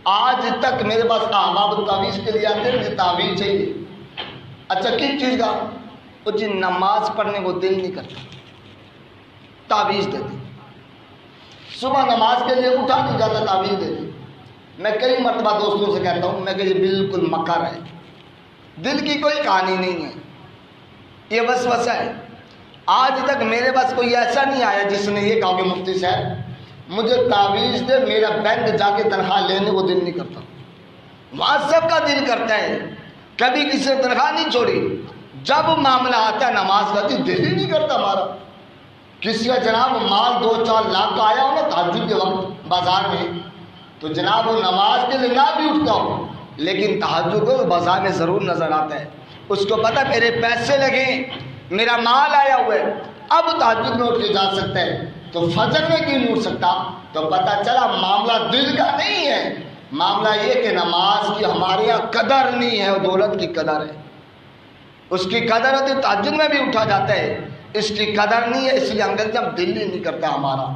آج تک میرے پاس احباب تعویذ کے لیے آتے ہیں، مجھے تعویذ چاہیے. اچھا کس چیز کا؟ وہ جی نماز پڑھنے کو دل نہیں کرتا، تعویذ دیتے. صبح نماز کے لیے اٹھا نہیں جاتا، تعویذ دیتے. میں کئی مرتبہ دوستوں سے کہتا ہوں، میں کہ یہ بالکل مکر ہے، دل کی کوئی کہانی نہیں ہے، یہ وسوسہ ہے. آج تک میرے پاس کوئی ایسا نہیں آیا جس نے یہ کہا کہ مفتی صاحب مجھے تعویذ دے، میرا بینک جا کے تنخواہ لینے کو دل نہیں کرتا. وہاں سب کا دل کرتا ہے، کبھی کسی نے تنخواہ نہیں چھوڑی. جب معاملہ آتا ہے نماز کا دل ہی نہیں کرتا ہمارا. کسی کا جناب مال 2-4 لاکھ کا آیا ہو نا تہجد کے وقت بازار میں، تو جناب وہ نماز کے لیے نہ بھی اٹھتا ہو، لیکن تہجد کو بازار میں ضرور نظر آتا ہے. اس کو پتہ میرے پیسے لگے، میرا مال آیا ہوا ہے، اب تہجد میں اٹھ کے جا سکتا ہے، تو فجر میں کیوں نہیں اٹھ سکتا؟ تو پتہ چلا معاملہ دل کا نہیں ہے، معاملہ یہ کہ نماز کی ہمارے یہاں قدر نہیں ہے، وہ دولت کی قدر ہے. اس کی قدر ہوتی تہجد میں بھی اٹھا جاتا ہے، اس کی قدر نہیں ہے، اس لیے انگریزی ہم دل ہی نہیں کرتا ہمارا.